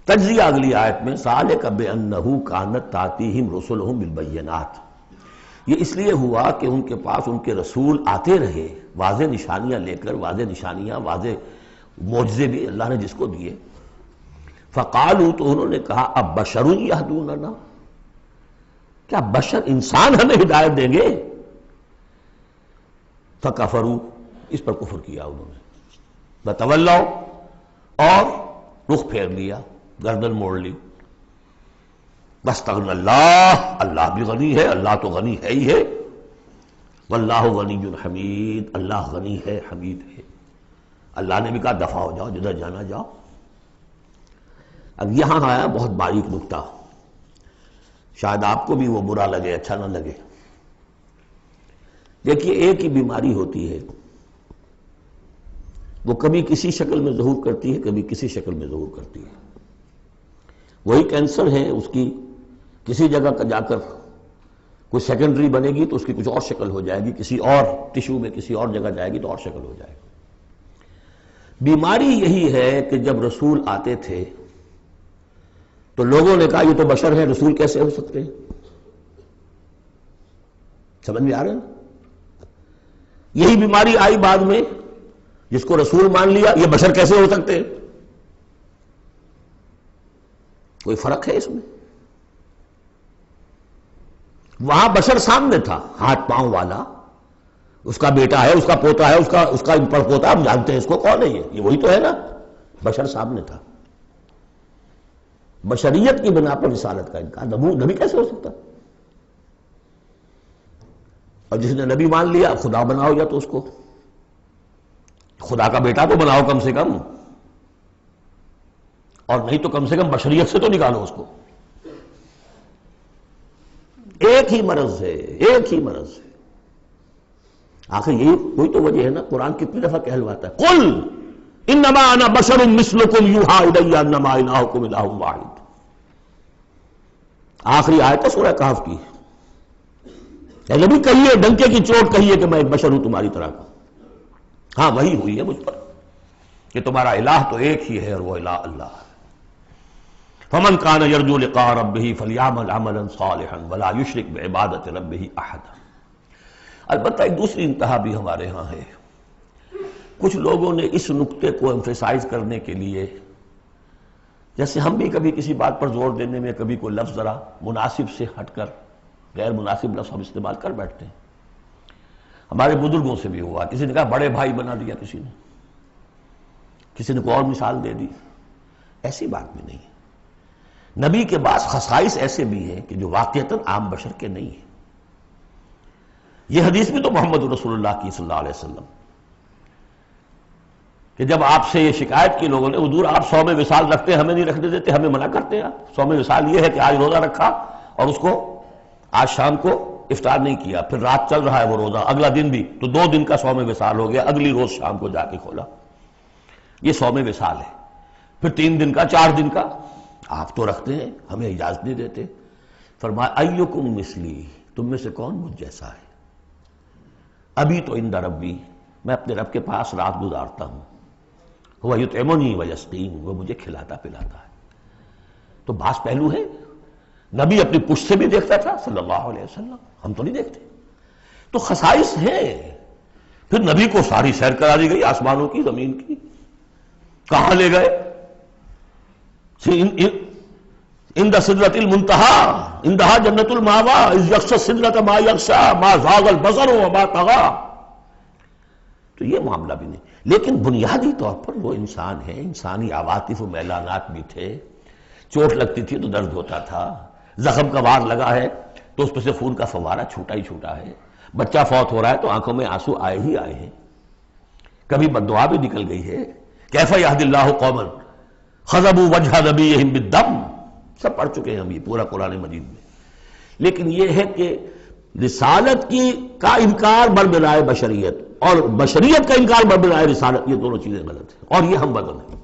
تجزیہ اگلی آیت میں ذالک بأنہ کانت تأتیہم رسلہم بالبینات، یہ اس لیے ہوا کہ ان کے پاس ان کے رسول آتے رہے واضح نشانیاں لے کر، واضح نشانیاں، واضح معجزے بھی اللہ نے جس کو دیے. فقالوا، تو انہوں نے کہا اب بشر یہدوننا، کیا بشر انسان ہمیں ہدایت دیں گے؟ فکفروا، اس پر کفر کیا انہوں نے. وتولوا، اور رخ پھیر لیا، گردن موڑ لی. واستغنى اللہ، اللہ بھی غنی ہے، اللہ تو غنی ہے ہی ہے. واللہ غنی حمید، اللہ غنی ہے، حمید ہے. اللہ نے بھی کہا دفع ہو جاؤ، جدھر جانا جاؤ. اب یہاں آیا بہت باریک نکتہ، شاید آپ کو بھی وہ برا لگے، اچھا نہ لگے. دیکھیے، ایک ہی بیماری ہوتی ہے، وہ کبھی کسی شکل میں ظہور کرتی ہے، کبھی کسی شکل میں ظہور کرتی ہے. وہی کینسر ہے، اس کی کسی جگہ کا جا کر کوئی سیکنڈری بنے گی تو اس کی کچھ اور شکل ہو جائے گی، کسی اور ٹیشو میں کسی اور جگہ جائے گی تو اور شکل ہو جائے گی. بیماری یہی ہے کہ جب رسول آتے تھے تو لوگوں نے کہا یہ تو بشر ہے، رسول کیسے ہو سکتے ہیں؟ سمجھ میں آ رہا ہے نا؟ یہی بیماری آئی بعد میں، جس کو رسول مان لیا، یہ بشر کیسے ہو سکتے ہیں؟ کوئی فرق ہے اس میں؟ وہاں بشر سامنے تھا، ہاتھ پاؤں والا، اس کا بیٹا ہے، اس کا پوتا ہے، اس کا پڑپوتا، ہم جانتے ہیں اس کو کون ہے، یہ وہی تو ہے نا. بشر سامنے تھا. بشریت کی بنا پر رسالت کا انکار، نبی کیسے ہو سکتا؟ اور جس نے نبی مان لیا، خدا بناؤ یا تو اس کو خدا کا بیٹا تو بناؤ کم سے کم، اور نہیں تو کم سے کم بشریت سے تو نکالو اس کو. ایک ہی مرض ہے، ایک ہی مرض ہے. آخر یہی کوئی تو وجہ ہے نا، قرآن کتنی دفعہ کہلواتا ہے قل انما انا بشر مثلکم یوحی الی انما الہکم الہ واحد. آخری آیت ہے سورہ کہف کی. اے نبی کہیے، ڈنکے کی چوٹ کہیے کہ میں ایک بشر ہوں تمہاری طرح کا. ہاں وہی ہوئی ہے مجھ پر کہ تمہارا الہ تو ایک ہی ہے، اور وہ الہ اللہ ہے. فمن کان یرجو لقاء ربہ فلیعمل عملا صالحا ولا یشرک بعبادۃ ربہ احدا. البتہ ایک دوسری انتہا بھی ہمارے ہاں ہے. کچھ لوگوں نے اس نقطے کو ایمفیسائز کرنے کے لیے، جیسے ہم بھی کبھی کسی بات پر زور دینے میں کبھی کوئی لفظ ذرا مناسب سے ہٹ کر غیر مناسب لفظ ہم استعمال کر بیٹھتے ہیں. ہمارے بزرگوں سے بھی ہوا، کسی نے کہا بڑے بھائی بنا دیا، کسی نے کوئی اور مثال دے دی. ایسی بات بھی نہیں ہے. نبی کے بعض خصائص ایسے بھی ہیں کہ جو واقعتاً عام بشر کے نہیں ہیں. یہ حدیث بھی تو محمد رسول اللہ کی صلی اللہ علیہ وسلم، کہ جب آپ سے یہ شکایت کی لوگوں نے، حضور آپ صوم وصال رکھتے ہیں، ہمیں نہیں رکھنے دیتے، ہمیں منع کرتے ہیں. صوم وصال یہ ہے کہ آج روزہ رکھا اور اس کو آج شام کو افطار نہیں کیا، پھر رات چل رہا ہے وہ روزہ، اگلا دن بھی، تو 2 دن کا صوم وصال ہو گیا، اگلی روز شام کو جا کے کھولا. یہ صوم وصال ہے. پھر 3 دن کا، 4 دن کا آپ تو رکھتے ہیں، ہمیں اجازت نہیں دیتے. فرمایا ایکم مثلی، تم میں سے کون مجھ جیسا ہے؟ ابھی تو عند ربی، میں اپنے رب کے پاس رات گزارتا ہوں. وہ یطعمنی ویسقین، وہ مجھے کھلاتا پلاتا ہے. تو بعض پہلو ہے. نبی اپنی پشت سے بھی دیکھتا تھا صلی اللہ علیہ وسلم، ہم تو نہیں دیکھتے. تو خصائص ہیں. پھر نبی کو ساری سیر کرا دی گئی، آسمانوں کی، زمین کی. کہاں لے گئے؟ عند سدرۃ المنتہی، عندہا جنت المأوی، اذ یغشی السدرۃ ما یغشی ما زاغ البصر وما طغی. تو یہ معاملہ بھی نہیں. لیکن بنیادی طور پر وہ انسان ہے، انسانی عواطف و میلانات بھی تھے. چوٹ لگتی تھی تو درد ہوتا تھا، زخم کا وار لگا ہے تو اس پہ سے خون کا فوارہ چھوٹا ہی چھوٹا ہے. بچہ فوت ہو رہا ہے تو آنکھوں میں آنسو آئے ہی آئے ہیں. کبھی بددعا بھی نکل گئی ہے. کیف یہدی اللہ قوما خضبوا وجہ نبیہم بالدم، سب پڑھ چکے ہیں ہم یہ پورا قرآن مجید میں. لیکن یہ ہے کہ رسالت کا انکار بربنائے بشریت اور بشریت کا انکار بربنائے رسالت، یہ دونوں چیزیں غلط ہیں، اور یہ ہم بدل ہیں.